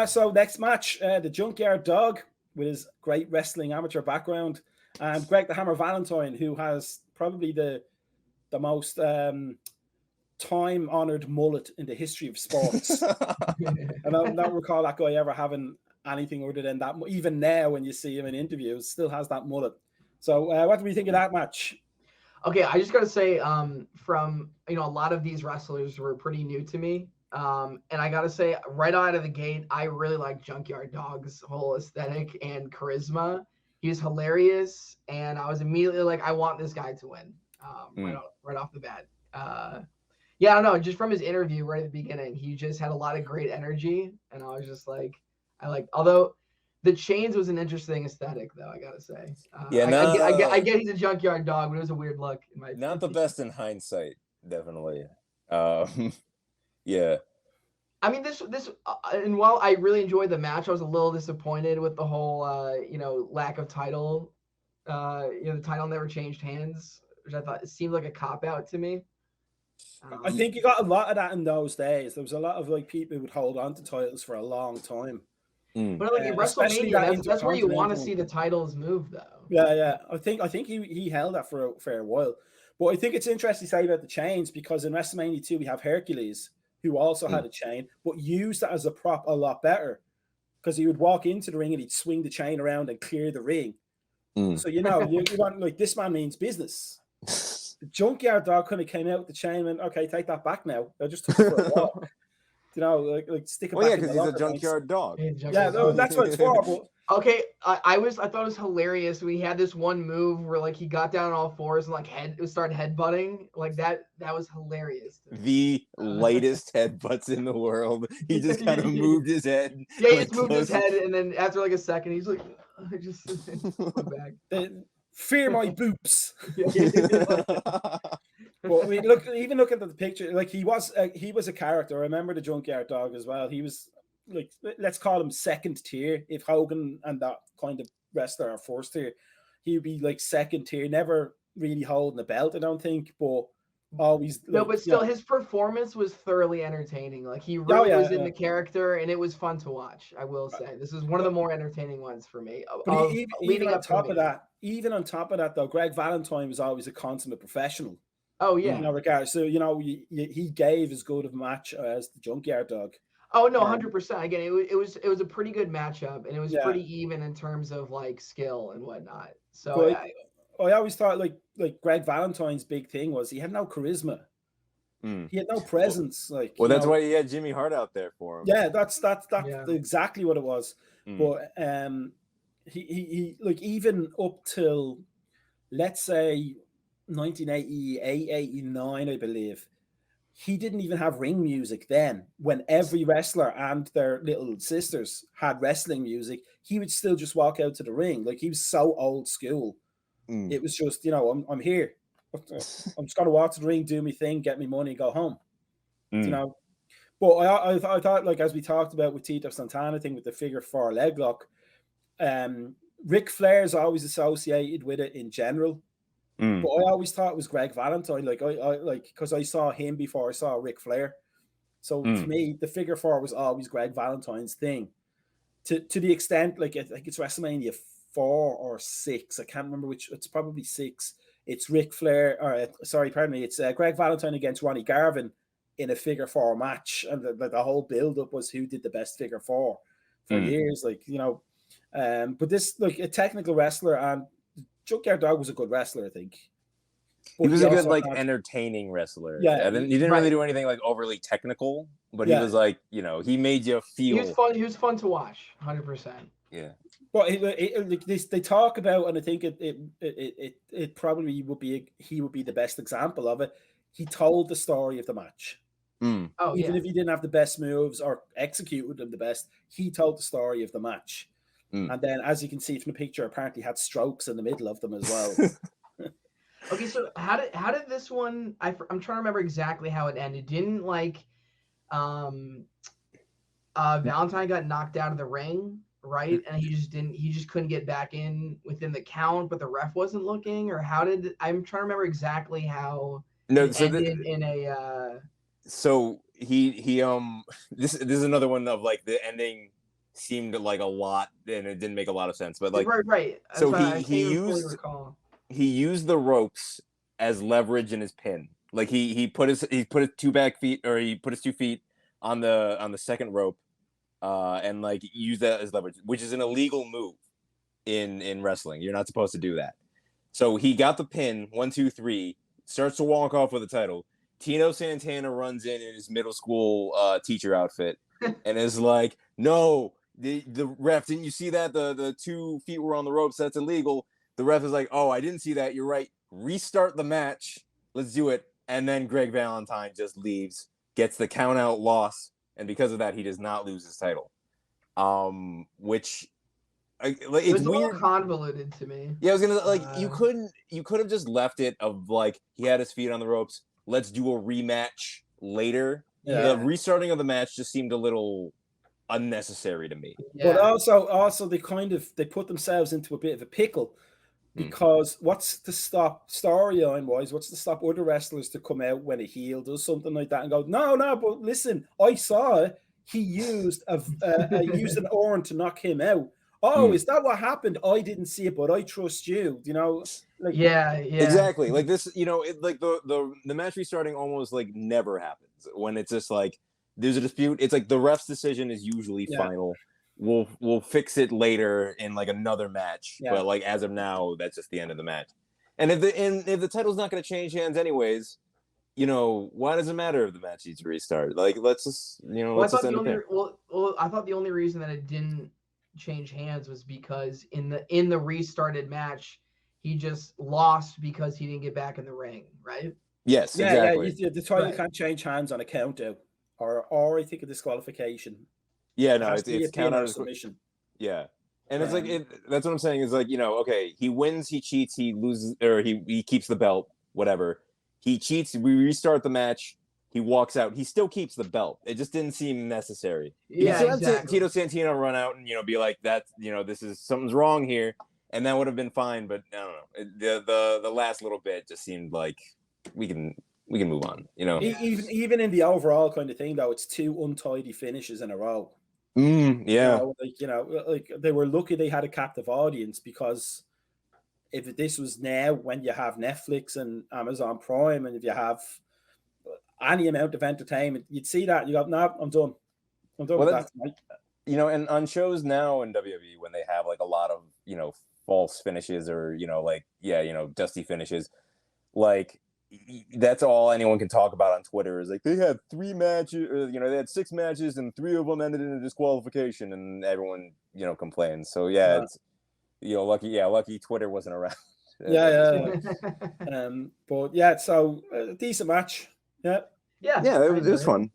So next match, the Junkyard Dog with his great wrestling amateur background, and Greg the Hammer Valentine, who has probably the most time-honored mullet in the history of sports. I don't recall that guy ever having anything other than that. Even now, when you see him in interviews, still has that mullet. So, what do we think of that match? Okay, I just got to say, from a lot of these wrestlers were pretty new to me, and I got to say, right out of the gate, I really like Junkyard Dog's whole aesthetic and charisma. He was hilarious, and I was immediately like, I want this guy to win, right off the bat. Yeah, I don't know, just from his interview right at the beginning, he just had a lot of great energy, and I was just like, although the chains was an interesting aesthetic, though, I gotta say. I get he's a Junkyard Dog, but it was a weird look in my opinion. Not the best in hindsight, definitely. Yeah. I mean, this, and while I really enjoyed the match, I was a little disappointed with the whole, lack of title. The title never changed hands, which I thought it seemed like a cop-out to me. I think you got a lot of that in those days. There was a lot of people who would hold on to titles for a long time. But like in WrestleMania, that's where you want to see the titles move, though. Yeah. I think he held that for a fair while. But I think it's interesting to say about the chains, because in WrestleMania 2 we have Hercules, who also had a chain, but used that as a prop a lot better, because he would walk into the ring and he'd swing the chain around and clear the ring. So you want, like, this man means business. The Junkyard Dog kind of came out with the chain and went, okay, take that back now. I just took it for a walk. Like stick it back. Yeah, because he's a junkyard dog. Yeah, that's what it's for. But okay, I thought it was hilarious. We had this one move where like he got down on all fours and like started headbutting. Like that was hilarious. The lightest headbutts in the world. He just kind of moved his head. Yeah, he just moved his head, and then after like a second, he's like, I just back. Fear my boops. But I mean, look at the picture. Like he was a character. I remember the Junkyard Dog as well. He was like, let's call him second tier. If Hogan and that kind of wrestler are first tier, he would be like second tier. Never really holding the belt, I don't think, but always. No, but still, his performance was thorouhtly entertaining. Like he really was in the character, and it was fun to watch. I will say this is one of the more entertaining ones for me. But even on top of that, though, Greg Valentine was always a consummate professional. Oh yeah. In that regard, so he gave as good of a match as the Junkyard Dog. Oh no, 100%. Again, it was a pretty good matchup, and it was pretty even in terms of like skill and whatnot. So I always thought like Greg Valentine's big thing was he had no charisma. He had no presence. That's why he had Jimmy Hart out there for him. Yeah, that's exactly what it was. But he like even up till, let's say, 1988, 89, I believe, he didn't even have ring music then. When every wrestler and their little sisters had wrestling music, he would still just walk out to the ring. Like, he was so old school. It was just, I'm here. I'm just going to walk to the ring, do my thing, get me money, go home. But I thought, like, as we talked about with Tito Santana thing with the figure 4 leg lock, Ric Flair's always associated with it in general. But I always thought it was Greg Valentine, because I saw him before I saw Ric Flair. So for me, the figure 4 was always Greg Valentine's thing. To the extent, like, I think it's WrestleMania 4 or 6. I can't remember which. It's probably 6. It's Ric Flair, it's Greg Valentine against Ronnie Garvin in a figure 4 match, and the whole build up was who did the best figure 4 for years, but this, like, a technical wrestler, and Junkyard Dog was a good wrestler, I think. But he was a good, like, entertaining wrestler. Yeah, he didn't really do anything like overly technical, but he was like, he made you feel. He was fun to watch, 100%. Yeah. But they talk about, and I think it probably would be he would be the best example of it. He told the story of the match. Even if he didn't have the best moves or executed them the best, he told the story of the match. And then, as you can see from the picture, apparently had strokes in the middle of them as well. Okay, so how did this one? I'm trying to remember exactly how it ended. Didn't Valentine got knocked out of the ring, right? And he just couldn't get back in within the count, but the ref wasn't looking, or how did? I'm trying to remember exactly how. No, it ended in a. So he this is another one of like the ending seemed like a lot and it didn't make a lot of sense, but like right. So That's he used the ropes as leverage in his pin. Like he put his 2 back feet, or he put his 2 feet on the second rope, and like use that as leverage, which is an illegal move in wrestling. You're not supposed to do that. So he got the pin, 1, 2, 3, starts to walk off with the title. Tino Santana runs in his middle school teacher outfit and is like, "No, the ref, didn't you see that the 2 feet were on the ropes? That's illegal." The ref is like, "Oh, I didn't see that. You're right. Restart the match. Let's do it." And then Greg Valentine just leaves, gets the count out loss, and because of that, he does not lose his title. Which like, it was it's a weird. little convoluted to me. Yeah, I was gonna like you could have just left it of like he had his feet on the ropes. Let's do a rematch later. Yeah. The restarting of the match just seemed a little unnecessary to me. Yeah. But also they put themselves into a bit of a pickle because what's to stop storyline wise? What's to stop other wrestlers to come out when a heel does something like that and go, no, but listen, I saw it. He used used an arm to knock him out. Oh, is that what happened? I didn't see it, but I trust you. You know, like yeah, exactly. Like this, it like the match restarting almost like never happens when it's just like there's a dispute. It's like the ref's decision is usually final. We'll fix it later in like another match, but like as of now, that's just the end of the match. And if the title's not going to change hands anyways, why does it matter if the match needs to restart? Like let's just I thought the only reason that it didn't change hands was because in the restarted match he just lost because he didn't get back in the ring, right? Yes, exactly. The title can't change hands on a count out or I think a disqualification. Yeah, no, it's count out submission. Yeah, and it's like that's what I'm saying is like okay, he wins, he cheats, he loses, or he keeps the belt, whatever. He cheats, we restart the match. He walks out. He still keeps the belt. It just didn't seem necessary. Yeah, exactly. Tito Santino run out and be like, "That this is something's wrong here," and that would have been fine. But I don't know. The last little bit just seemed like we can move on. Even in the overall kind of thing though, it's 2 untidy finishes in a row. Yeah. Like they were lucky they had a captive audience, because if this was now when you have Netflix and Amazon Prime and if you have any amount of entertainment, you'd see that and you go, no, I'm done with that tonight. And on shows now in WWE when they have like a lot of false finishes or dusty finishes, like that's all anyone can talk about on Twitter is like they had 3 matches, or, they had 6 matches and 3 of them ended in a disqualification, and everyone complains. So it's lucky Twitter wasn't around. But so a decent match. It was fun.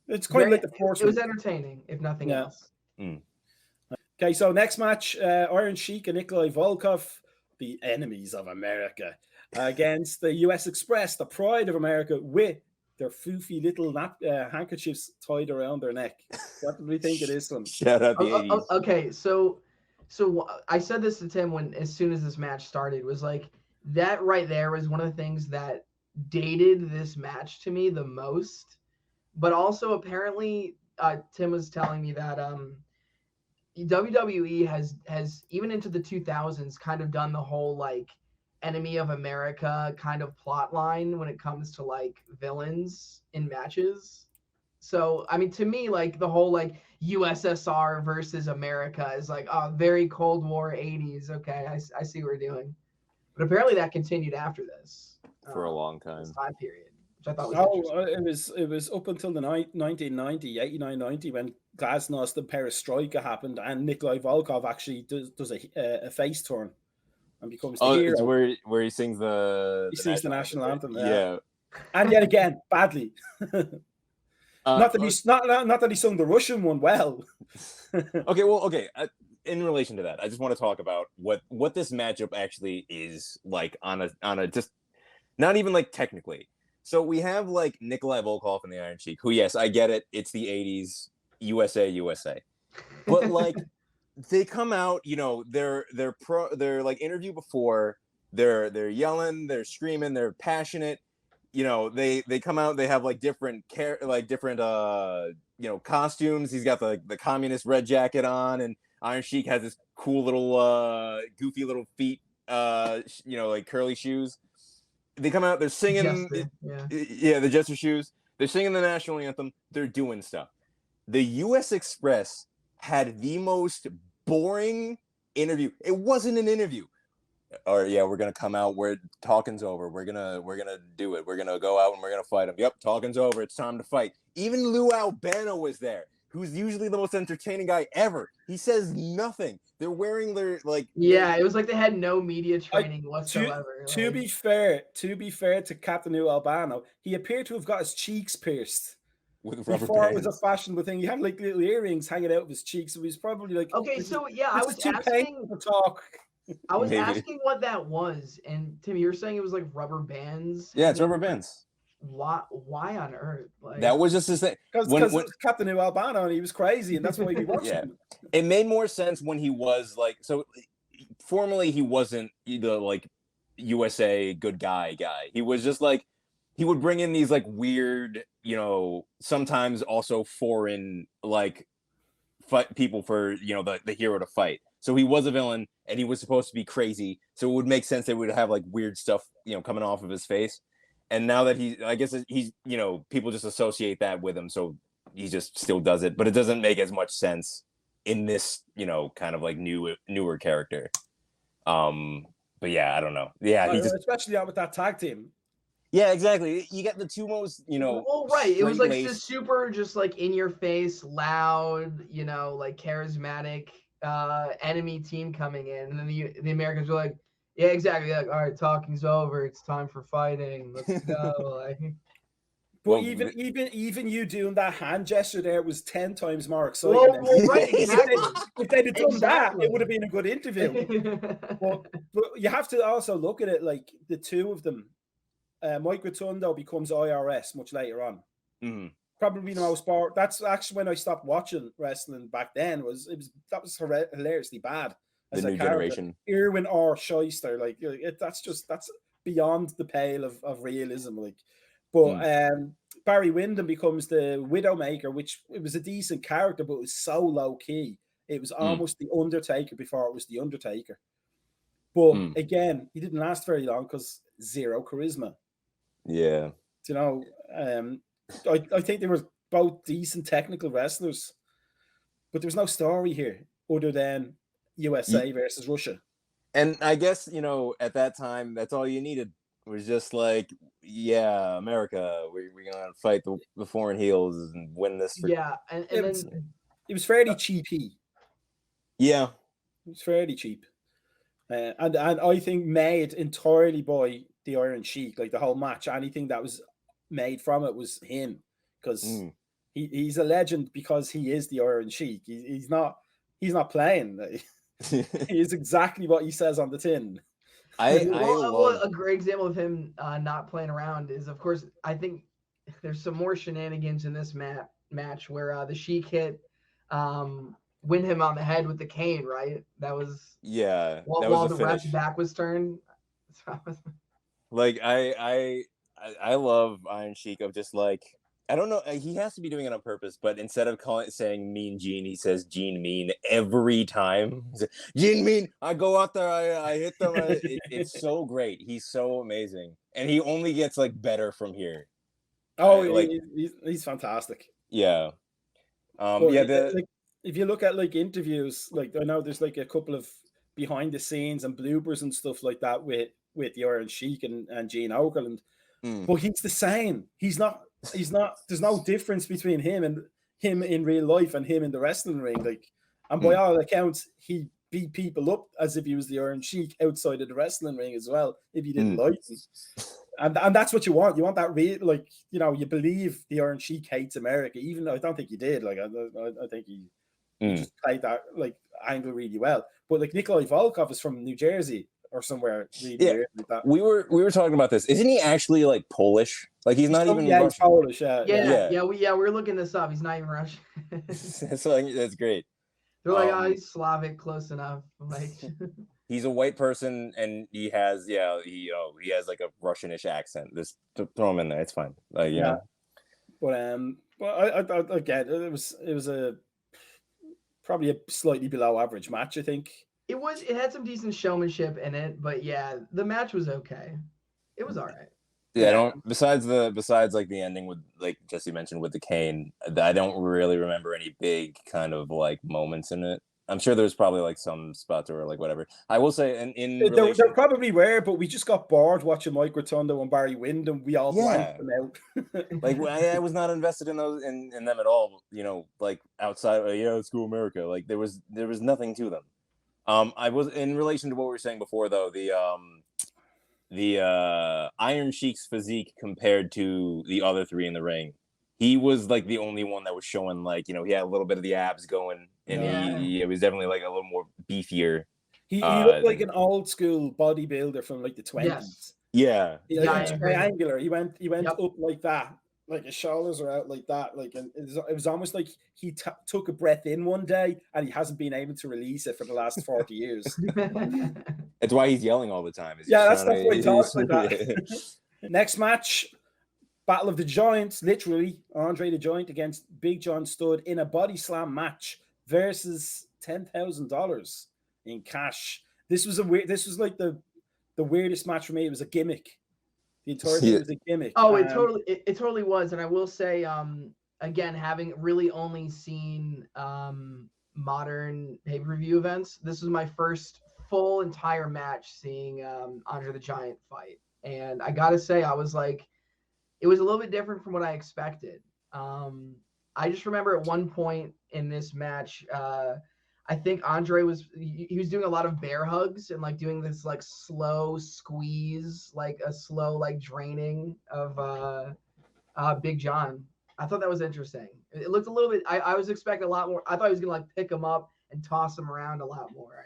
It's quite like the first. It was entertaining, if nothing else. Okay, so next match, Iron Sheik and Nikolai Volkov, the enemies of America, against the US Express, the pride of America, with their foofy little handkerchiefs tied around their neck. What do we think it is? Shout out the 80s. Okay, so I said this to Tim as soon as this match started, was like that right there was one of the things that dated this match to me the most. But also apparently Tim was telling me that WWE has even into the 2000s kind of done the whole like enemy of America kind of plot line when it comes to like villains in matches. So I mean, to me, like the whole like USSR versus America is like very Cold War 80s. Okay, I see what we're doing. But apparently that continued after this for a long time. This time period. Which I thought was it was up until the 1990, 89-90 when Glasnost and Perestroika happened, and Nikolai Volkov actually does a face turn and becomes the hero. It's where he sings the national anthem. Yeah. And yet again, badly. Not that he sung the Russian one well. Okay. In relation to that, I just want to talk about what this matchup actually is like on a just not even like technically. So we have like Nikolai Volkov and the Iron Sheik, who, yes, I get it. It's the 80s, USA. But like they come out, they're like interview before, they're yelling, they're screaming, they're passionate. they come out, they have like different costumes. He's got the communist red jacket on, and Iron Sheik has this cool little goofy little feet, like curly shoes. They come out, they're singing, the Jester shoes. They're singing the national anthem. They're doing stuff. The U.S. Express had the most boring interview. It wasn't an interview. Or we're gonna come out. Talking's over. We're gonna do it. We're gonna go out and we're gonna fight them. Yep, talking's over. It's time to fight. Even Lou Albano was there, who's usually the most entertaining guy ever. He says nothing. They're wearing their it was like they had no media training whatsoever. To be fair to Captain Lou Albano, he appeared to have got his cheeks pierced. With rubber Before bands. It was a fashionable thing. He had like little earrings hanging out of his cheeks, so he's probably like, okay. So I was too asking painful to talk. I was asking what that was, and Tim, you were saying it was like rubber bands. Yeah, it's rubber bands. Why on earth? Like, that was just his thing. Because it was Captain Lou Albano and he was crazy, and that's why we watched him. It made more sense when he was like, so formerly he wasn't the like USA good guy. He was just like, he would bring in these like weird, sometimes also foreign like fight people for the hero to fight. So he was a villain and he was supposed to be crazy. So it would make sense they would have like weird stuff, coming off of his face. And now that I guess he's, people just associate that with him. So he just still does it, but it doesn't make as much sense in this, kind of like newer character. But yeah, I don't know. Yeah. Especially out with that tag team. Yeah, exactly. You get the two most, Well, right. It was like this super, just like in your face, loud, like charismatic enemy team coming in, and then the Americans were like, yeah, exactly. Like, all right, talking's over. It's time for fighting. Let's go. But even you doing that hand gesture there was 10 times more exciting. Well, right, exactly. If they'd have done that, it would have been a good interview. but you have to also look at it like the two of them. Mike Rotundo becomes IRS much later on. Mm-hmm. Probably the most boring. That's actually when I stopped watching wrestling back then. That was hilariously bad. The new generation. Irwin or Shyster, that's beyond the pale of realism. Barry Windham becomes the Widowmaker, which it was a decent character, but it was so low key. It was almost the Undertaker before it was the Undertaker. But again, he didn't last very long because zero charisma. Yeah. I think they were both decent technical wrestlers, but there was no story here other than USA versus Russia. And I guess, at that time, that's all you needed. It was just like, yeah, America, we're going to fight the foreign heels and win this. And it was fairly cheapy. Yeah. It was fairly cheap. And I think made entirely by the Iron Sheik, like the whole match, anything that was made from it was him, because he's a legend because he is the Iron Sheik. He's not playing. He is exactly what he says on the tin. A great example of him not playing around is, of course, I think there's some more shenanigans in this match where the Sheik hit Windham on the head with the cane, right? That was while the ref's back was turned. Like I love Iron Sheik of just like, I don't know, he has to be doing it on purpose, but instead of saying Mean Gene, he says Gene Mean every time. Gene Mean, I go out there, I hit them. It's so great. He's so amazing, and he only gets like better from here. He's fantastic. Yeah. If you look at like interviews, like I know there's like a couple of behind the scenes and bloopers and stuff like that with the Iron Sheik and Gene Okerlund, but he's the same. He's not. There's no difference between him in real life and him in the wrestling ring. Like, and by all accounts, he beat people up as if he was the Iron Sheik outside of the wrestling ring as well. If you didn't like him, and that's what you want. You want that real, like, you believe the Iron Sheik hates America. Even though I don't think he did. Like, I think he just played that like angle really well. But like Nikolai Volkov is from New Jersey or somewhere. Really weird like that. We were talking about this. Isn't he actually like Polish? Like he's not even Russian. He's Polish. We're looking this up. He's not even Russian. That's great. They're like, he's Slavic, close enough. Like, he's a white person and he has he has like a Russianish accent. Just throw him in there. It's fine. Like you know. But I again, it was a probably a slightly below average match, I think. It had some decent showmanship in it, but yeah, the match was okay. It was all right. Yeah, I don't. Besides like the ending with, like Jesse mentioned, with the cane, I don't really remember any big kind of like moments in it. I'm sure there's probably like some spots or like whatever. I will say, there probably were, but we just got bored watching Mike Rotundo and Barry Windham. We all blanked them out. Like I was not invested in those in them at all. You know, like outside, let's go America. Like there was nothing to them. I was in relation to what we were saying before, though. The Iron Sheik's physique compared to the other three in the ring, he was like the only one that was showing, like, he had a little bit of the abs going, and he was definitely like a little more beefier. He looked like an old school bodybuilder from like the 20s. Yes. Yeah. Triangular. He went up like that. Like his shoulders are out like that, like, and it was almost like he took a breath in one day and he hasn't been able to release it for the last 40 years. That's why he's yelling all the time. That's why he talks like that. Next match, Battle of the Giants, literally Andre the Giant against Big John Studd in a body slam match versus $10,000 in cash. This was like the weirdest match for me. It was a gimmick. The entire thing was a gimmick. Oh, it totally was. And I will say, again, having really only seen modern pay-per-view events, this was my first full entire match seeing Andre the Giant fight. And I gotta say, I was like, it was a little bit different from what I expected. I just remember at one point in this match, I think Andre was doing a lot of bear hugs and like doing this like slow squeeze, like a slow like draining of Big John. I thought that was interesting. It looked a little bit. I was expecting a lot more. I thought he was gonna like pick him up and toss him around a lot more.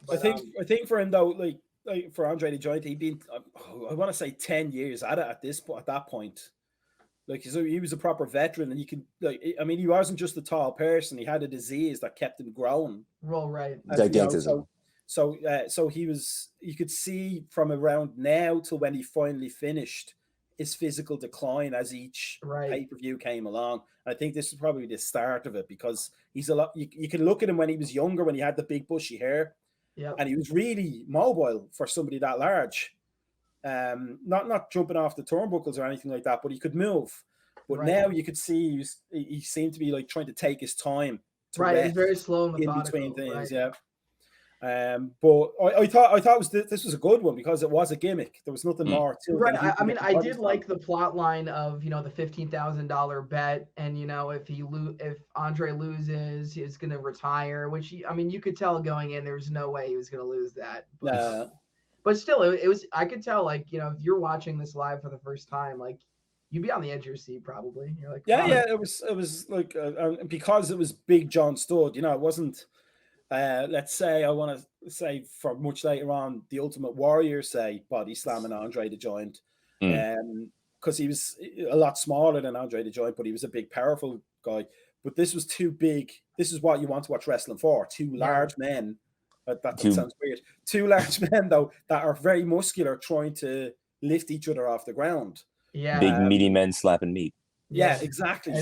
But, I think for him though, like for Andre the Giant, he'd been I want to say 10 years at it at that point. Like, so he was a proper veteran, and you could, like, I mean, he wasn't just a tall person; he had a disease that kept him growing. Well, right. Gigantism. So he was. You could see from around now till when he finally finished his physical decline as each pay-per-view came along. And I think this is probably the start of it, because he's a lot. You can look at him when he was younger, when he had the big bushy hair, and he was really mobile for somebody that large. Not jumping off the turnbuckles or anything like that, but he could move. But now you could see he seemed to be like trying to take his time. He's very slow and methodical. In between things, But I thought this was a good one because it was a gimmick. There was nothing more to it. Right. I mean, I did like the plot line of the $15,000 bet, and if Andre loses, he's going to retire. Which you could tell going in, there was no way he was going to lose that. But still, it was. I could tell, like, if you're watching this live for the first time, like, you'd be on the edge of your seat probably. You're like, wow. It was like because it was Big John Studd. It wasn't. Let's say I want to say for much later on, the Ultimate Warrior body slamming Andre the Giant, because he was a lot smaller than Andre the Giant, but he was a big, powerful guy. But this was too big. This is what you want to watch wrestling for. Two large men. That sounds weird. Two large men, though, that are very muscular, trying to lift each other off the ground. Yeah, big meaty men slapping meat. Yeah, exactly.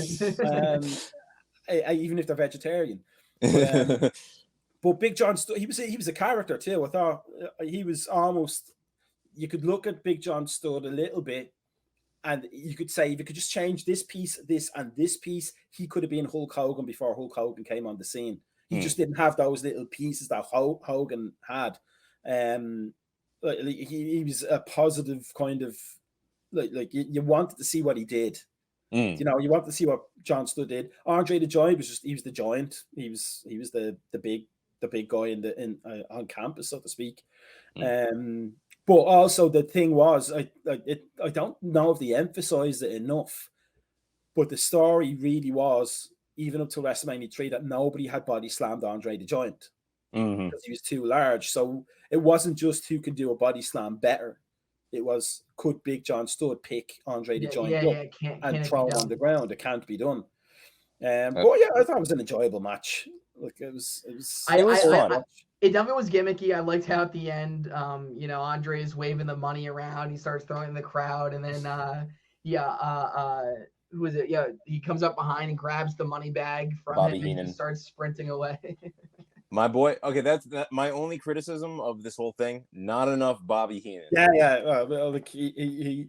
Even if they're vegetarian. But Big John, he was a character too. I thought he was almost. You could look at Big John Studd a little bit, and you could say if you could just change this piece, this and this piece, he could have been Hulk Hogan before Hulk Hogan came on the scene. He just didn't have those little pieces that Hogan had. He was a positive kind of like you wanted to see what he did. You wanted to see what John Studd did. Andre the Giant he was the giant. He was the big guy on campus, so to speak. But also the thing was, I don't know if they emphasized it enough, but the story really was, even up to WrestleMania 3, that nobody had body slammed Andre the Giant because he was too large. So it wasn't just who could do a body slam better. It was, could Big John Studd pick Andre the Giant up and throw him on the ground? It can't be done. But I thought it was an enjoyable match. Like it was fun. It definitely was gimmicky. I liked how at the end, Andre's waving the money around. He starts throwing in the crowd, and then who is it? Yeah, he comes up behind and grabs the money bag from Bobby him Heenan. and just starts sprinting away. My boy. Okay, that's my only criticism of this whole thing. Not enough Bobby Heenan. Yeah. Well, like he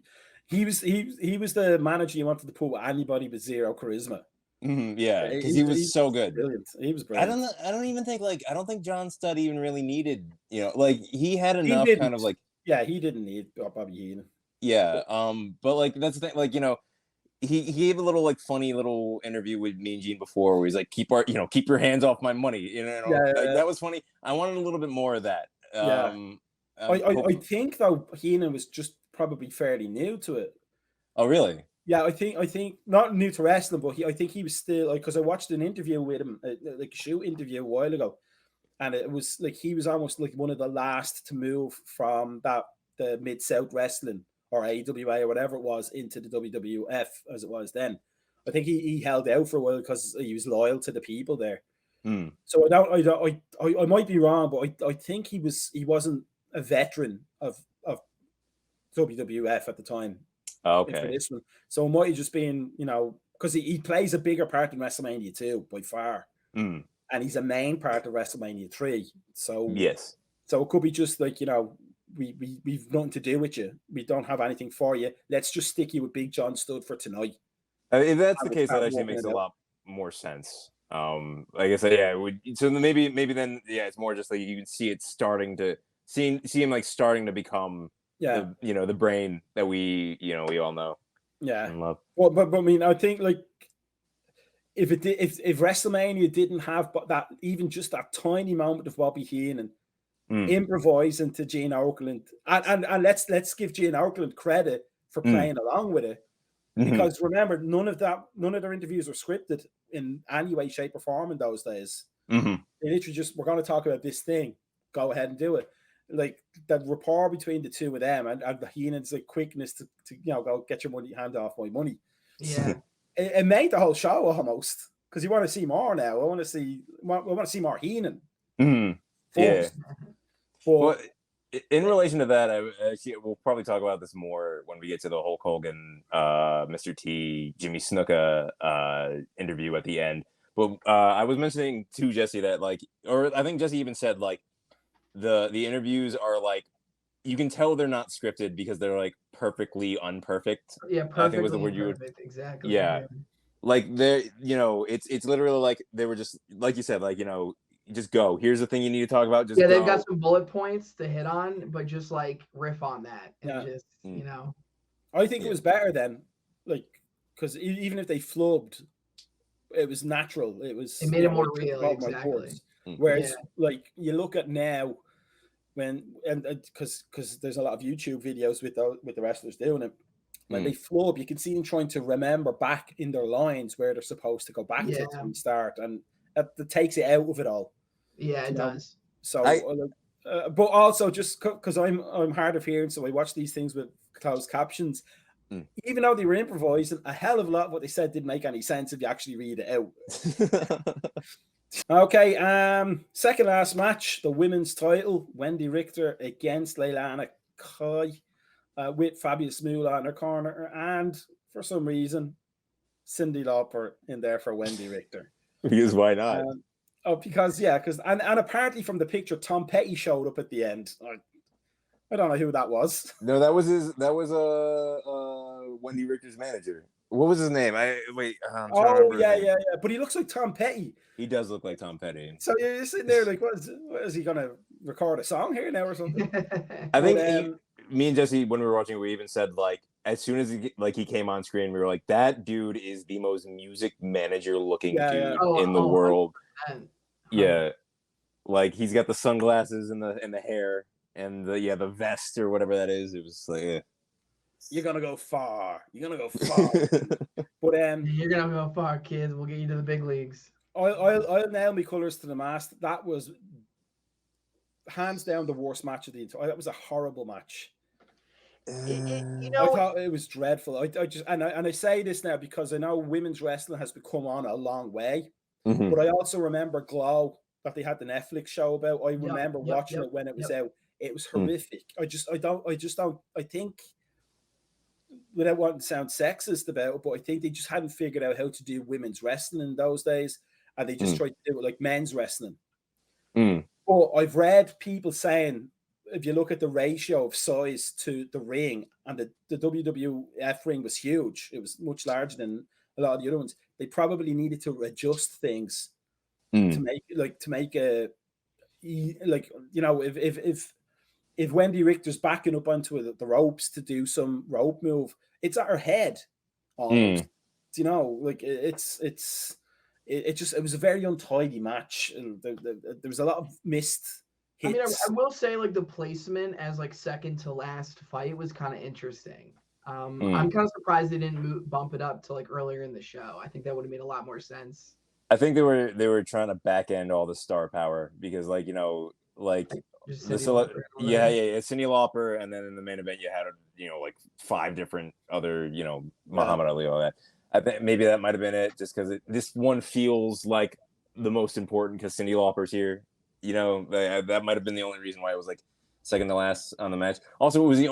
was the manager you wanted to put with anybody with zero charisma. Yeah, because he was so good. Brilliant. He was brilliant. I don't even think I don't think John Studd even really needed, like he had enough kind of like. Yeah, he didn't need Bobby Heenan. Yeah, but like that's the thing, like he gave a little like funny little interview with me and Gene before where he's like keep your hands off my money, that was funny. I wanted a little bit more of that. I think though Heenan was just probably fairly new to it. Oh really? Yeah, I think not new to wrestling, but I think he was still like, because I watched an interview with him, like a shoot interview a while ago, and it was like he was almost like one of the last to move from the Mid-South wrestling or AWA or whatever it was into the WWF as it was then. I think he held out for a while because he was loyal to the people there. So I might be wrong, but I think he wasn't a veteran of WWF at the time. Okay. For this one. So it might have just been, because he plays a bigger part in WrestleMania 2 by far. And he's a main part of WrestleMania 3. So yes. So it could be just like, we've nothing to do with you. We don't have anything for you. Let's just stick you with Big John Studd for tonight. If that's the case, that actually makes a lot more sense. Like I said, yeah. So maybe then, yeah, it's more just like you can see it starting to see him like starting to become the brain that we all know. Yeah. And love. Well, but I mean, I think like if WrestleMania didn't have that, even just that tiny moment of Bobby Heenan improvising to Gene Okerlund, and let's give Gene Okerlund credit for playing along with it, because remember, none of their interviews were scripted in any way, shape, or form in those days. They literally just, we're going to talk about this thing, go ahead and do it. Like the rapport between the two of them and Heenan's like quickness to go get your hand off my money. Yeah, it made the whole show almost, because you want to see more now. I want to see more Heenan. Yeah. Well, in relation to that, we'll probably talk about this more when we get to the Hulk Hogan, Mr. T, Jimmy Snuka interview at the end. But I was mentioning to Jesse that or I think Jesse even said the interviews are like, you can tell they're not scripted because they're like perfectly unperfect. Yeah, perfectly. I think was the word you would. Exactly. Yeah, like they're it's literally like they were just like you said, just go. Here's the thing you need to talk about. Just they've got some bullet points to hit on, but just like riff on that and just I think it was better then, because even if they flubbed, it was natural. It made it more real. Exactly. Whereas, you look at now, because there's a lot of YouTube videos with the wrestlers doing it, when they flub, you can see them trying to remember back in their lines where they're supposed to go back to restart, and that takes it out of it all. Yeah, it does. So, but also just because I'm hard of hearing, so I watch these things with closed captions. Even though they were improvising, a hell of a lot of what they said didn't make any sense if you actually read it out. Okay, second last match, the women's title, Wendy Richter against Leilanic, with Fabulous Moolah in her corner, and for some reason, Cyndi Lauper in there for Wendy Richter. Because why not? Because apparently from the picture, Tom Petty showed up at the end. I don't know who that was. No, that was Wendy Richter's manager. What was his name? Yeah. But he looks like Tom Petty. He does look like Tom Petty. So you're sitting there like, what is he gonna record a song here now or something? I think me and Jesse, when we were watching, we even said as soon as he came on screen, we were like, that dude is the most music manager looking dude in the world. 100%. Yeah, he's got the sunglasses and the hair and the vest or whatever that is. It was like, you're gonna go far. You're gonna go far. But you're gonna go far, kids. We'll get you to the big leagues. I'll nail me colors to the mast. That was hands down the worst match of the entire. That was a horrible match. I thought it was dreadful. I say this now because I know women's wrestling has become on a long way, but I also remember Glow that they had the Netflix show about. I remember watching it when it was out. It was horrific. I think, without wanting to sound sexist about it, but I think they just hadn't figured out how to do women's wrestling in those days, and they just tried to do it like men's wrestling. But I've read people saying, if you look at the ratio of size to the ring, and the WWF ring was huge, it was much larger than a lot of the other ones. They probably needed to adjust things to make a, like, you know, if Wendy Richter's backing up onto the ropes to do some rope move, it's at her head almost. You know, like it was a very untidy match. There was a lot of missed hits. I mean, I will say, like, the placement as like second to last fight was kind of interesting. I'm kind of surprised they didn't bump it up to like earlier in the show. I think that would have made a lot more sense. I think they were trying to back end all the star power because, like, you know, like it's Cyndi Lauper, and then in the main event you had, you know, like 5 different other, you know, Muhammad Ali, all that. I think maybe that might have been it, just because this one feels like the most important because Cyndi Lauper's here. You know, that might have been the only reason why it was like second to last on the match. Also, it was the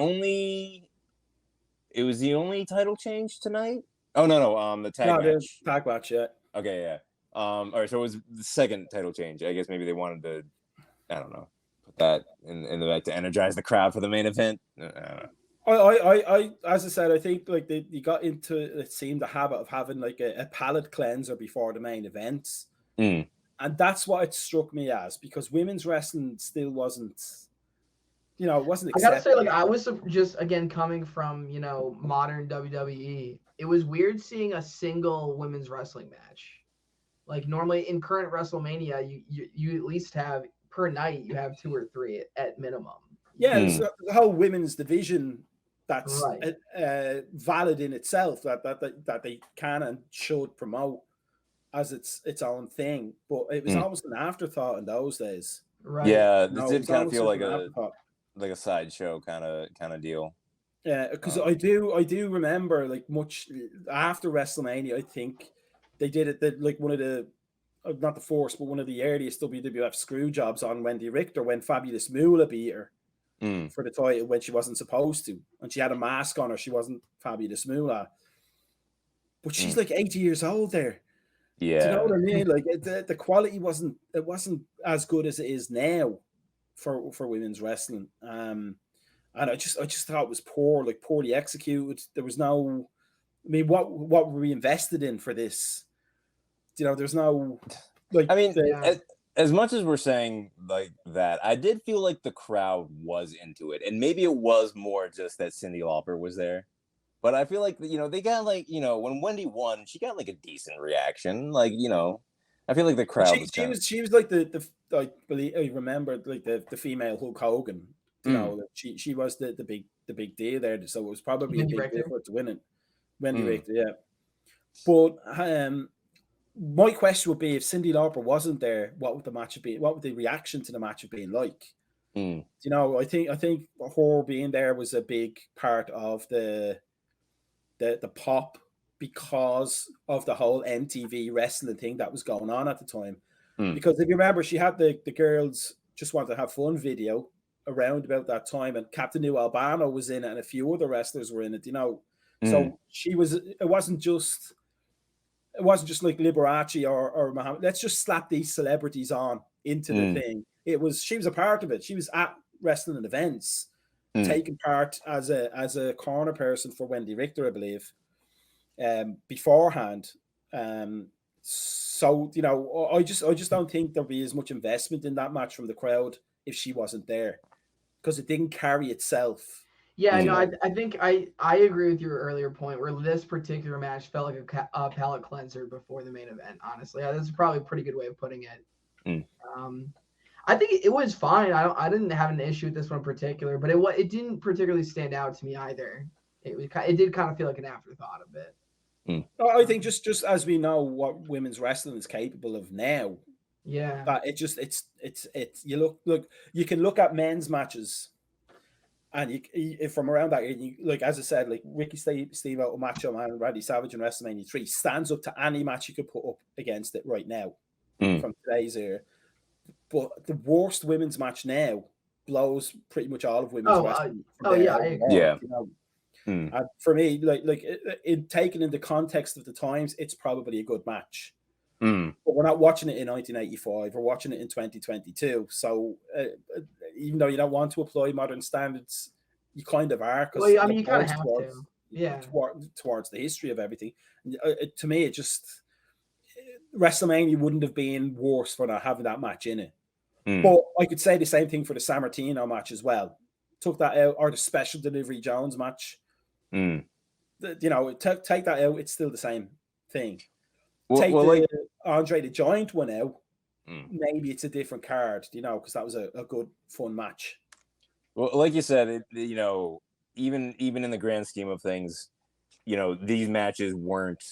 only title change tonight. Oh no, the tag match. Tag match, yeah. Okay, yeah. All right, so it was the second title change. I guess maybe they wanted to, I don't know, put that in the back to energize the crowd for the main event. I as I said, I think like you got into, it seemed, the habit of having like a palate cleanser before the main events. And that's what it struck me as, because women's wrestling still wasn't, you know, it wasn't accepted. I gotta say, like, I was just, again, coming from, you know, modern WWE, it was weird seeing a single women's wrestling match. Like, normally in current WrestleMania, you at least have, per night, you have 2 or 3 at minimum. Yeah, so the whole women's division that's valid in itself, that they can and should promote as its own thing, but it was almost an afterthought in those days. Right. Yeah, this did kind of feel like a sideshow kind of deal. Yeah, because I do remember, like, much after WrestleMania, I think they did it that, like, one of the, not the force, but one of the earliest WWF screw jobs on Wendy Richter when Fabulous Moolah beat her for the title when she wasn't supposed to, and she had a mask on her. She wasn't Fabulous Moolah, but she's like 80 years old there. Yeah, do you know what I mean? Like, the quality wasn't as good as it is now for women's wrestling. And I just thought it was poorly executed. There was no, I mean, what were we invested in for this? You know, there's no, like, I mean, as much as we're saying like that, I did feel like the crowd was into it, and maybe it was more just that Cyndi Lauper was there. But I feel like, you know, they got, like, you know, when Wendy won, she got like a decent reaction. Like, you know, I feel like the crowd she was like the like, I remember, like, the female Hulk Hogan. You know, she was the big deal there. So it was probably a big deal for her to win it. Wendy Richter, yeah. But my question would be, if Cyndi Lauper wasn't there, what would the match have been? What would the reaction to the match have been like? You know, I think her being there was a big part of the pop, because of the whole MTV wrestling thing that was going on at the time. Because if you remember, she had the girls just want to have fun video around about that time, and Captain New Albano was in it, and a few other wrestlers were in it, you know. So it wasn't just like Liberace or Muhammad. Let's just slap these celebrities on into the thing. She was a part of it. She was at wrestling events, taking part as a corner person for Wendy Richter, I believe, beforehand. So, you know, I just don't think there'll be as much investment in that match from the crowd if she wasn't there, because it didn't carry itself. Yeah, no, I think I agree with your earlier point, where this particular match felt like a palate cleanser before the main event. Honestly, this is probably a pretty good way of putting it. I think it was fine. I didn't have an issue with this one in particular, but it didn't particularly stand out to me either. It did kind of feel like an afterthought a bit. I think just as we know what women's wrestling is capable of now, that it's you can look at men's matches, and you from around that, like, as I said, like Ricky Steamboat, Macho Man, and Randy Savage in WrestleMania 3 stands up to any match you could put up against it right now from today's era. But the worst women's match now blows pretty much all of women's wrestling. I agree. Yeah. You know? For me, like it taken in the context of the times, it's probably a good match. But we're not watching it in 1985. We're watching it in 2022. So even though you don't want to apply modern standards, you kind of are. Well, I mean, you kind of have to. Yeah. Towards the history of everything. To me, it just WrestleMania wouldn't have been worse for not having that match in it. But I could say the same thing for the Sammartino match as well. Took that out, or the Special Delivery Jones match. You know, take that out, it's still the same thing. Take the Andre the Giant one out, maybe it's a different card, you know, because that was a good, fun match. Well, like you said, you know, even in the grand scheme of things, you know, these matches weren't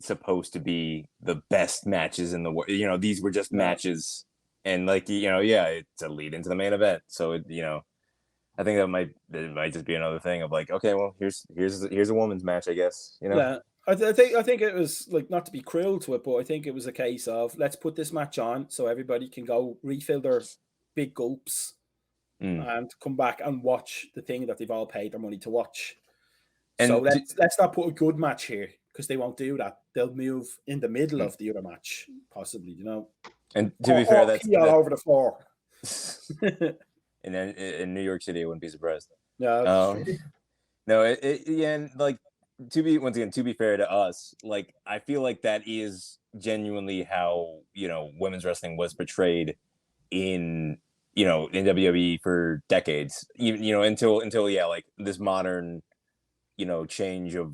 supposed to be the best matches in the world. You know, these were just matches. And like, you know, it's a lead into the main event. So, you know, I think it might just be another thing of like, okay, well, here's a woman's match, I guess. You know. Yeah, I think it was like, not to be cruel to it, but I think it was a case of let's put this match on so everybody can go refill their big gulps and come back and watch the thing that they've all paid their money to watch. And so let's not put a good match here because they won't do that. They'll move in the middle of the other match, possibly, you know. And to be fair, that's all over the floor. in New York City, I wouldn't be surprised. No, and like to be fair to us, like I feel like that is genuinely how, you know, women's wrestling was portrayed in WWE for decades, even, you know, until like this modern, you know, change of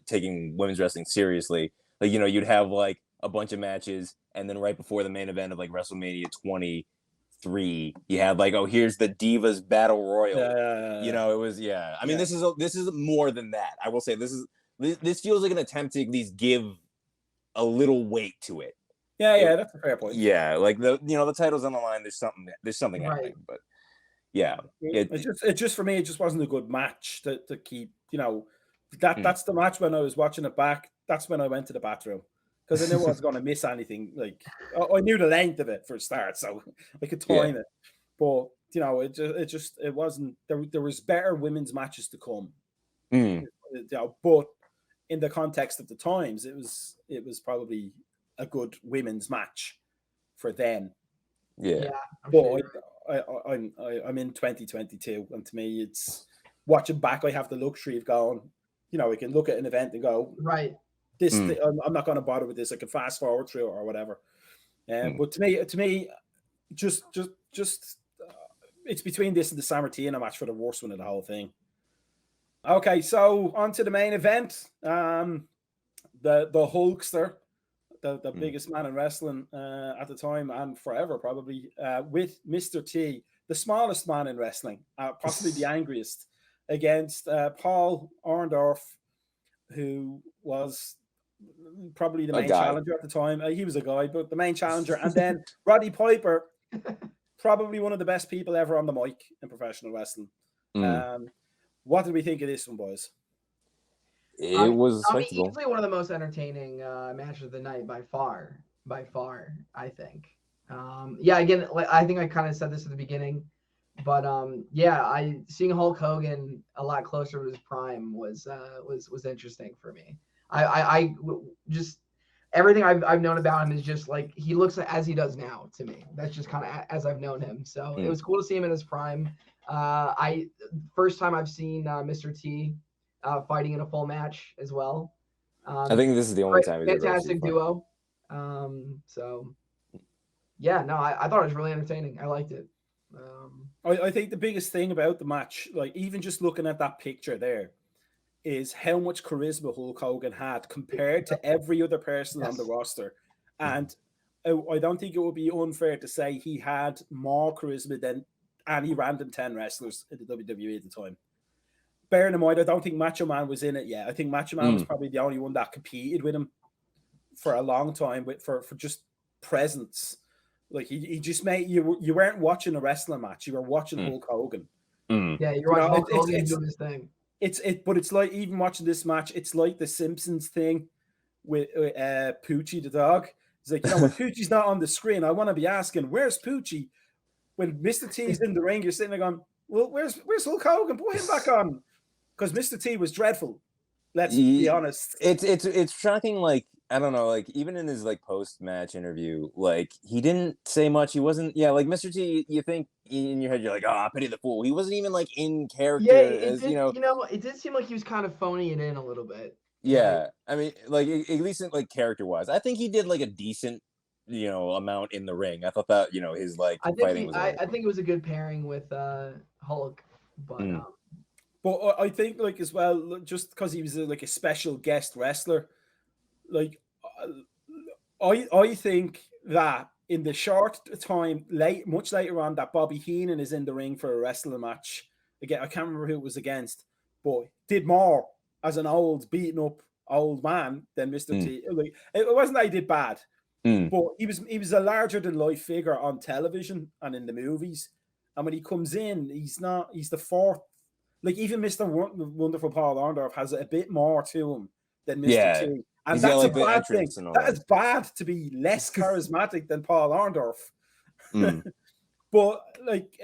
taking women's wrestling seriously. Like, you know, you'd have like a bunch of matches, and then right before the main event of like WrestleMania 23, you had like, oh, here's the Divas Battle Royal. You know, it was I mean, this is more than that. I will say this feels like an attempt to at least give a little weight to it. Yeah, that's a fair point. Yeah, like the title's on the line. There's something happening, but it just for me, it just wasn't a good match to keep. You know, that's the match when I was watching it back. That's when I went to the bathroom. Because I knew I was going to miss anything. Like I knew the length of it for a start, so I could time it. But you know, it wasn't. There was better women's matches to come. You know, but in the context of the times, it was probably a good women's match for then. Yeah. But I'm in 2022, and to me, it's watching back. I have the luxury of going. You know, we can look at an event and go, right. I'm not going to bother with this. I can fast forward through it or whatever. But to me, just it's between this and the Sammartino match for the worst one of the whole thing. Okay, so on to the main event. The Hulkster, the biggest man in wrestling at the time and forever probably, with Mr. T, the smallest man in wrestling, possibly the angriest, against Paul Orndorff, who was probably the main challenger at the time. He was a guy, but the main challenger. And then Roddy Piper, probably one of the best people ever on the mic in professional wrestling. What did we think of this one, boys? It was easily one of the most entertaining matches of the night by far, I think. Again, I think I kind of said this at the beginning, but seeing Hulk Hogan a lot closer to his prime was interesting for me. I just everything I've known about him is just like he looks as he does now to me. That's just kind of as I've known him. So it was cool to see him in his prime. First time I've seen Mr. T fighting in a full match as well. I think this is the only time. Fantastic duo. I thought it was really entertaining. I liked it. I think the biggest thing about the match, like even just looking at that picture there, is how much charisma Hulk Hogan had compared to every other person on the roster. And I don't think it would be unfair to say he had more charisma than any random 10 wrestlers in the WWE at the time. Bearing in mind, I don't think Macho Man was in it yet. I think Macho Man was probably the only one that competed with him for a long time for just presence. Like he just made you weren't watching a wrestling match, you were watching Hulk Hogan. Yeah, you're watching Hulk Hogan doing his thing. But it's like even watching this match, it's like the Simpsons thing with Poochie the dog. He's like, when Poochie's not on the screen, I want to be asking, where's Poochie? When Mr. T's in the ring, you're sitting there going, well, where's Hulk Hogan? Put him back on. Because Mr. T was dreadful. Let's be honest. It's shocking, like, I don't know, like, even in his, like, post-match interview, like, he didn't say much. He wasn't, like, Mr. T, you think in your head, you're like, I pity the fool. He wasn't even, like, in character. Yeah, it did seem like he was kind of phoning it in a little bit. Yeah, I mean, like, at least, like, character-wise. I think he did, like, a decent, amount in the ring. I thought that, his, like, fighting was... I think it was a good pairing with Hulk, but... But I think, like, as well, just because he was like a special guest wrestler, like, I think that in the short time, much later on, that Bobby Heenan is in the ring for a wrestling match. Again, I can't remember who it was against, but did more as an old, beaten up old man than Mr. T. Like, it wasn't that he did bad, but he was a larger than life figure on television and in the movies. And when he comes in, he's the fourth. Like, even Mr. Wonderful Paul Orndorff has a bit more to him than Mr. T. And that's a bad thing. That is bad to be less charismatic than Paul Orndorff. But, like,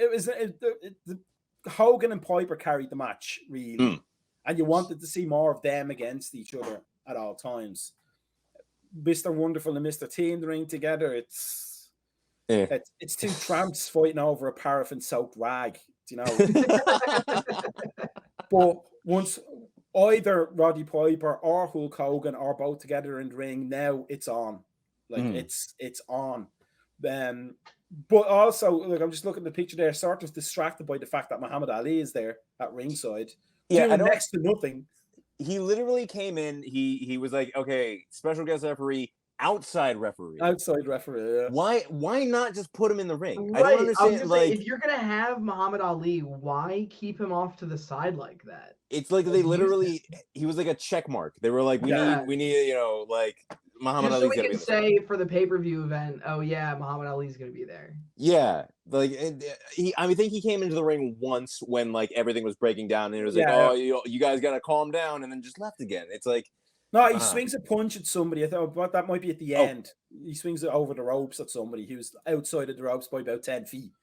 Hogan and Piper carried the match, really. And you wanted to see more of them against each other at all times. Mr. Wonderful and Mr. T in the ring together, it's two tramps fighting over a paraffin-soaked rag. But once either Roddy Piper or Hulk Hogan are both together in the ring, now it's on. Like, it's on. But also, like, I'm just looking at the picture there, sort of distracted by the fact that Muhammad Ali is there at ringside. Doing next to nothing. He literally came in, he was like, okay, special guest referee, outside referee. Yeah. Why not just put him in the ring? Right. I don't understand. Like, if you're gonna have Muhammad Ali, why keep him off to the side like that? It's like they literally, he was like a check mark. They were like, we need, like, Muhammad Ali's gonna be there. So we can say for the pay-per-view event, oh yeah, Muhammad Ali's gonna be there. Yeah, like, I think he came into the ring once when, like, everything was breaking down, and it was like, oh, you guys gotta calm down, and then just left again. It's like, no, he swings a punch at somebody. I thought that might be at the end. He swings it over the ropes at somebody who's outside of the ropes by about 10 feet.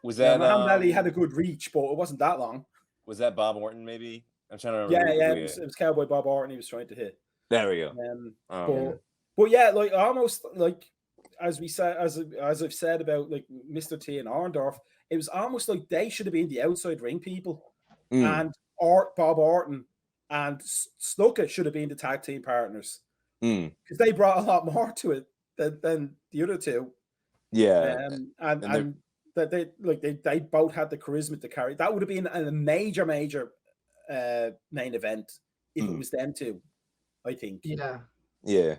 Was that Muhammad Ali had a good reach, but it wasn't that long. Was that Bob Orton? Maybe I'm trying to remember. Yeah, it was Cowboy Bob Orton. He was trying to hit. There we go. But yeah, like, almost like, as we said, as I've said about, like, Mr. T and Orndorff, it was almost like they should have been the outside ring people, and Bob Orton and Snuka should have been the tag team partners, because they brought a lot more to it than the other two. Yeah, and that they both had the charisma to carry. That would have been a major main event if it was them two, I think. Yeah.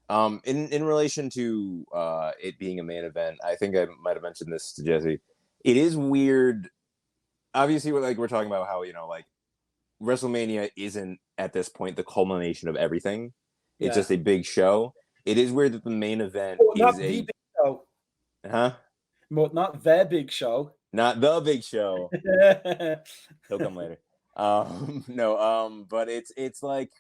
In relation to it being a main event, I think I might have mentioned this to Jesse. It is weird. Obviously, we're talking about how, like, WrestleMania isn't at this point the culmination of everything. It's just a big show. It is weird that the main event is the big show. Huh? But not the big show. Not the big show. He'll come later. But it's like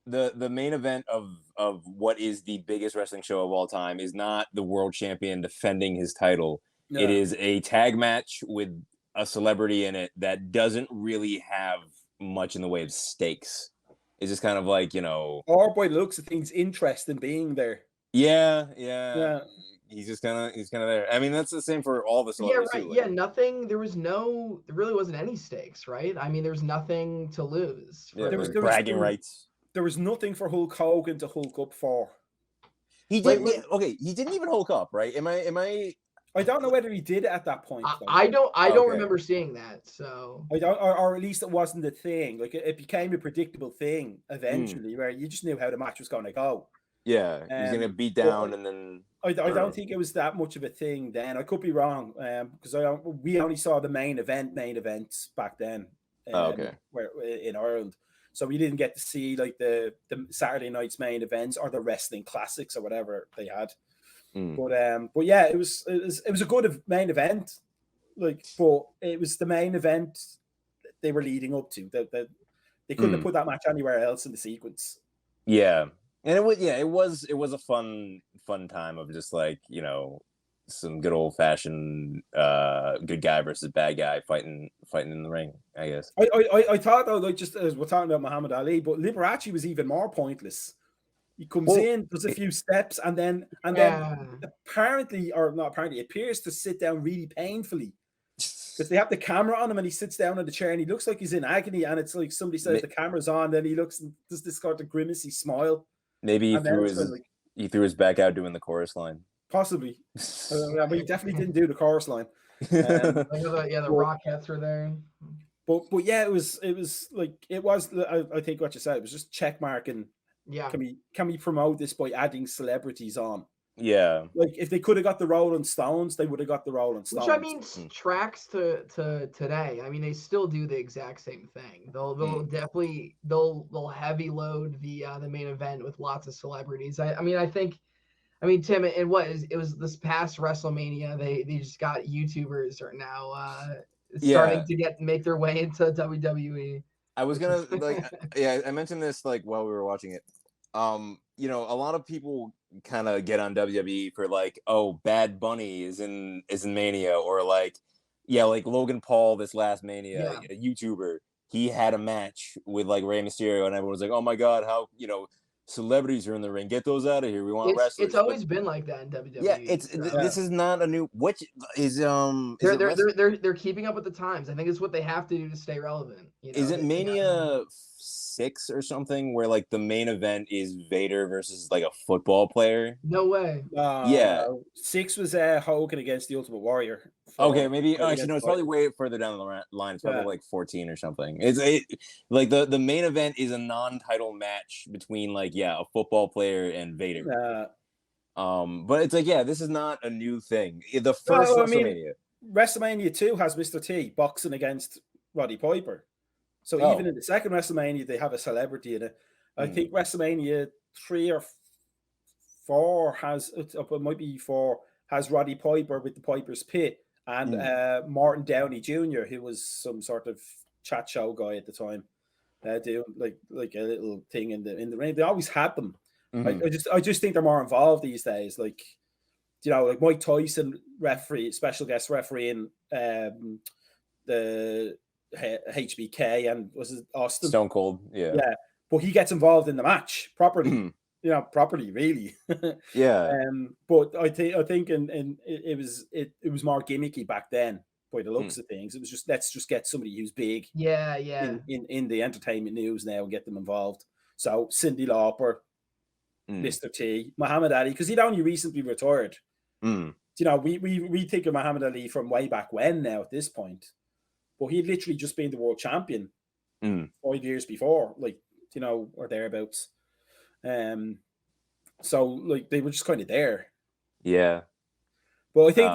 the main event of what is the biggest wrestling show of all time is not the world champion defending his title. No. It is a tag match with a celebrity in it that doesn't really have much in the way of stakes. It's just kind of like, or by the looks of things, interest in being there. Yeah. He's kind of there. I mean, that's the same for all the celebrities. Yeah, right. Too, like. There really wasn't any stakes, right? I mean, there's nothing to lose. There was bragging rights. There was nothing for Hulk Hogan to hulk up for. He didn't. He didn't even hulk up, right? Am I? I don't know whether he did it at that point. I don't remember seeing that. So I don't, or at least it wasn't a thing. Like, it became a predictable thing eventually, where you just knew how the match was going to go. Yeah, he's gonna beat down, and then I don't think it was that much of a thing then. I could be wrong, because we only saw the main events back then. Where in Ireland, so we didn't get to see, like, the Saturday night's main events or the wrestling classics or whatever they had. But yeah, it was a good main event, like, but it was the main event they were leading up to. They couldn't have put that match anywhere else in the sequence. Yeah. And it was a fun time of just like, some good old fashioned good guy versus bad guy fighting in the ring, I guess. I thought though, like, just as we're talking about Muhammad Ali, but Liberace was even more pointless. He comes in, does a few steps, and then apparently, or not apparently, appears to sit down really painfully. Because they have the camera on him and he sits down on the chair and he looks like he's in agony, and it's like somebody says the camera's on, then he looks and does this sort of grimacy smile. Maybe he threw his back out doing the chorus line. Possibly. But he definitely didn't do the chorus line. The Rockettes were there. But yeah, it was I think what you said, it was just check marking. Yeah. Can we promote this by adding celebrities on? Yeah. Like if they could have got the Rolling Stones, they would have got the Rolling Stones. Which I mean tracks to today. I mean, they still do the exact same thing. They'll definitely heavy load the main event with lots of celebrities. I mean, Tim, it was this past WrestleMania. They just got YouTubers are now starting to make their way into WWE. I was gonna I mentioned this like while we were watching it. A lot of people kind of get on WWE for like, oh, Bad Bunny is in Mania, or like Logan Paul this last Mania, a YouTuber, he had a match with like Rey Mysterio, and everyone was like, oh my god, how celebrities are in the ring, get those out of here, we want wrestlers. It's always been like that in WWE. Yeah, this is not a new. Which is they're keeping up with the times. I think it's what they have to do to stay relevant. Is it Mania 6 or something where like the main event is Vader versus like a football player? No way. 6 was Hogan against the Ultimate Warrior. Okay, maybe actually no, it's probably way further down the line. It's probably like 14 or something. Like the main event is a non-title match between like a football player and Vader. But it's like this is not a new thing. The first WrestleMania. WrestleMania 2 has Mr. T boxing against Roddy Piper. So even in the second WrestleMania, they have a celebrity in it. I think WrestleMania 3 or 4 has Roddy Piper with the Piper's Pit and Martin Downey Jr., who was some sort of chat show guy at the time, doing like a little thing in the ring. They always had them. I just think they're more involved these days. Like like Mike Tyson special guest refereeing the HBK and was it Austin Stone Cold, but he gets involved in the match properly, properly really. But I think it was more gimmicky back then by the looks of things. It was just let's just get somebody who's big in the entertainment news now and get them involved. So Cyndi Lauper, Mr. T, Muhammad Ali, because he'd only recently retired. We think of Muhammad Ali from way back when now at this point. But he'd literally just been the world champion 5 years before, or thereabouts. So like they were just kind of there. Yeah. But I think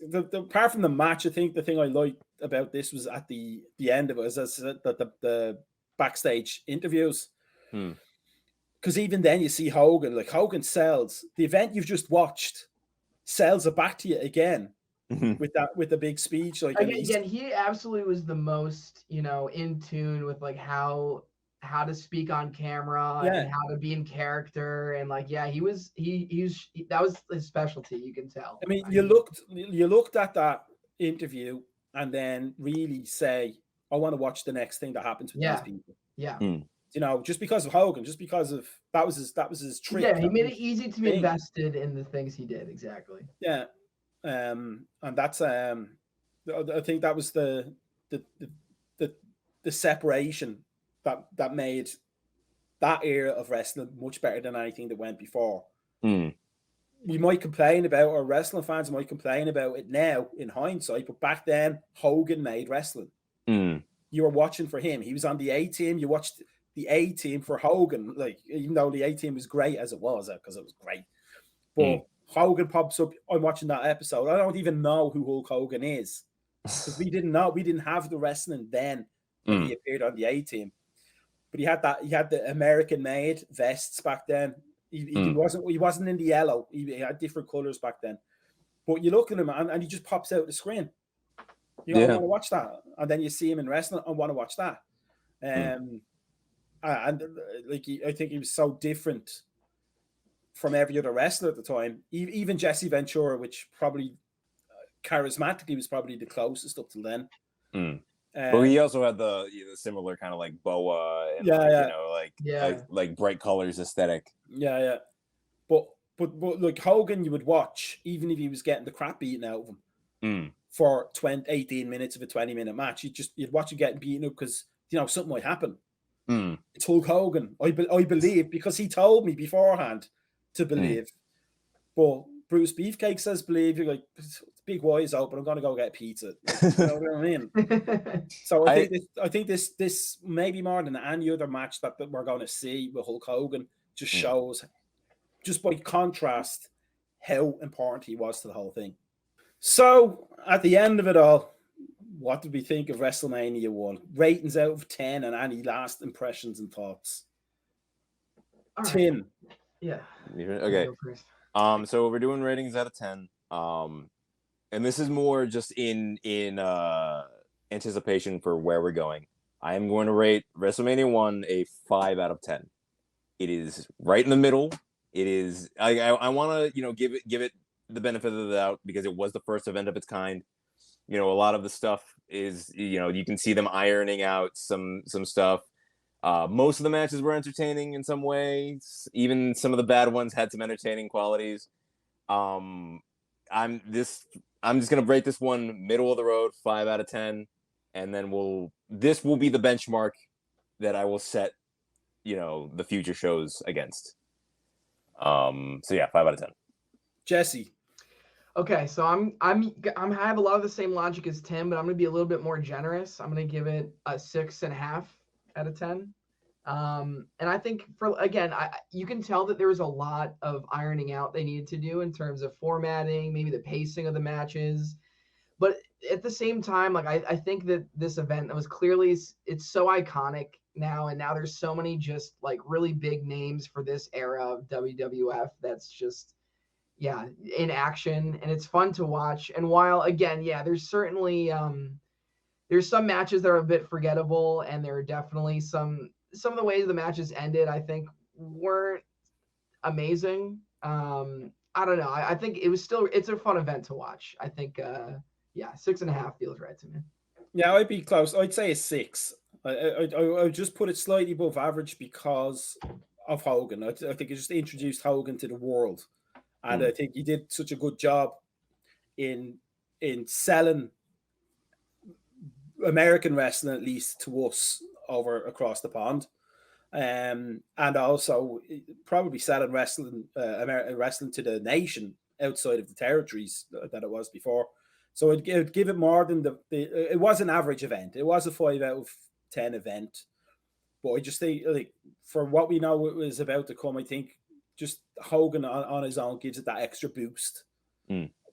that the apart from the match, I think the thing I liked about this was at the end of it, as I said, that the backstage interviews. Because even then you see Hogan sells the event you've just watched, sells it back to you again. With the big speech, again, he absolutely was the most in tune with like how to speak on camera and how to be in character, and that was his specialty. You can tell. I mean, you looked at that interview and then really say, I want to watch the next thing that happens with these people. Yeah. Just because of Hogan, just because of that was his trick. Yeah, he made it easy to be invested in the things he did. Exactly. Yeah. And that's I think that was the separation that made that era of wrestling much better than anything that went before. You might complain about, or wrestling fans might complain about it now in hindsight, but back then Hogan made wrestling. You were watching for him. He was on the A team. You watched the A team for Hogan, even though the A team was great as it was, because it was great, but. Hogan pops up. I'm watching that episode. I don't even know who Hulk Hogan is because we didn't know. We didn't have the wrestling then when he appeared on the A team. But he had the American-made vests back then. He wasn't in the yellow. He had different colors back then. But you look at him and he just pops out the screen. I want to watch that, and then you see him in wrestling. I want to watch that. I think he was so different from every other wrestler at the time. Even Jesse Ventura, which probably charismatically was probably the closest up till then. But he also had the similar kind of like boa and like bright colors aesthetic. Yeah. But like Hogan, you would watch even if he was getting the crap beaten out of him for 18 minutes of a 20-minute match. You'd watch him getting beaten up because something might happen. It's Hulk Hogan. I believe because he told me beforehand to believe. But Bruce Beefcake says believe. You're like, big Y is open. I'm gonna go get pizza. You know what I mean? So I think this maybe more than any other match that we're gonna see with Hulk Hogan just shows, just by contrast, how important he was to the whole thing. So at the end of it all, what did we think of WrestleMania 1? Ratings out of 10 and any last impressions and thoughts? All right. 10. Yeah. Okay. So we're doing ratings out of 10. And this is more just in anticipation for where we're going. I am going to rate WrestleMania 1 a 5 out of 10. It is right in the middle. It is I want to give it the benefit of the doubt because it was the first event of its kind. A lot of the stuff is you can see them ironing out some stuff. Most of the matches were entertaining in some ways. Even some of the bad ones had some entertaining qualities. I'm just gonna rate this one middle of the road, 5 out of 10, and then this will be the benchmark that I will set, the future shows against. So yeah, 5 out of 10. Jesse. Okay, so I have a lot of the same logic as Tim, but I'm gonna be a little bit more generous. I'm gonna give it a 6.5 out of 10. And I think you can tell that there was a lot of ironing out they needed to do in terms of formatting, maybe the pacing of the matches. But at the same time, like I think that this event that was clearly, it's so iconic now, and now there's so many just like really big names for this era of WWF that's just in action, and it's fun to watch. And while again, there's certainly there's some matches that are a bit forgettable, and there are definitely some of the ways the matches ended, I think, weren't amazing. I don't know. I think it's a fun event to watch. I think 6.5 feels right to me. Yeah, I'd be close. I'd say a 6. I would just put it slightly above average because of Hogan. I think it just introduced Hogan to the world. And I think he did such a good job in selling American wrestling, at least to us across the pond, and also probably selling wrestling to the nation outside of the territories that it was before. So I'd give it more than it was an average event. It was a 5 out of 10 event, but I just think like for what we know it was about to come, I think just Hogan on his own gives it that extra boost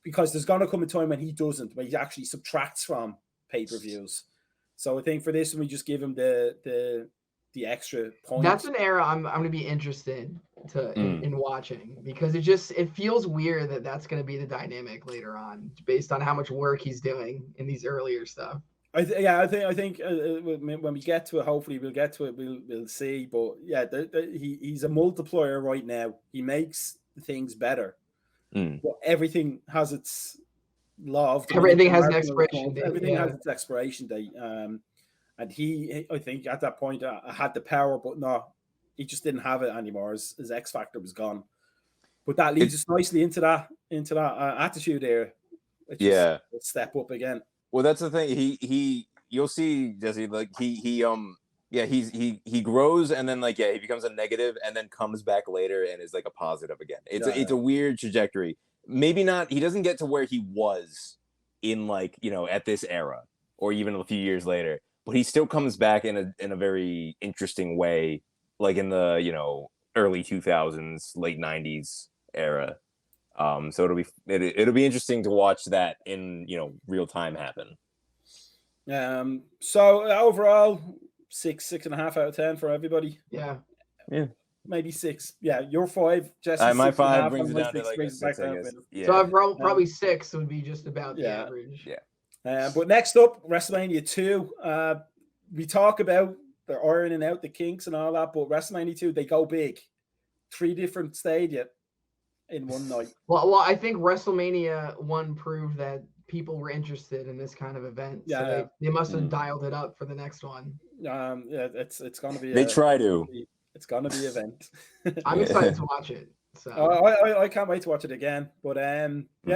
because there's going to come a time when he doesn't, when he actually subtracts from pay-per-views. So I think for this one, we just give him the extra point. That's an era I'm going to be interested in watching because it feels weird that that's going to be the dynamic later on based on how much work he's doing in these earlier stuff. I think when we get to it, hopefully we'll get to it. We'll see. But yeah, he's a multiplier right now. He makes things better. But everything has its law of everything has an expiration date. Everything has its expiration date. And he, I think, at that point, had the power, but no, he just didn't have it anymore. His X factor was gone. But that leads us nicely into that attitude era. Let's step up again. Well, that's the thing. You'll see, Jesse. Like he grows and then he becomes a negative and then comes back later and is like a positive again. It's a weird trajectory. Maybe not. He doesn't get to where he was in at this era or even a few years later, but he still comes back in a very interesting way, like in the early 2000s, late 90s era. So it'll be interesting to watch that in real time happen. So overall 6.5 out of 10 for everybody. Yeah. Maybe 6. Yeah, your 5, Jesse. My 5 brings it down to like 6, I guess. Yeah. So probably 6 would be just about the average. Yeah. But next up, WrestleMania 2. We talk about they're ironing out the kinks and all that, but WrestleMania 2, they go big. 3 different stadia. in one night. Well, I think WrestleMania 1 proved that people were interested in this kind of event. Yeah, So they must have dialed it up for the next one. Yeah, it's gonna be. They try to. It's gonna be an event. I'm excited to watch it. So I can't wait to watch it again. But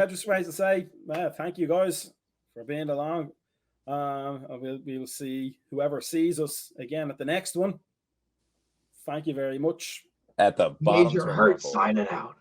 just wanted to say thank you guys for being along. We will see whoever sees us again at the next one. Thank you very much. At the bottom. Major Hurt signing out.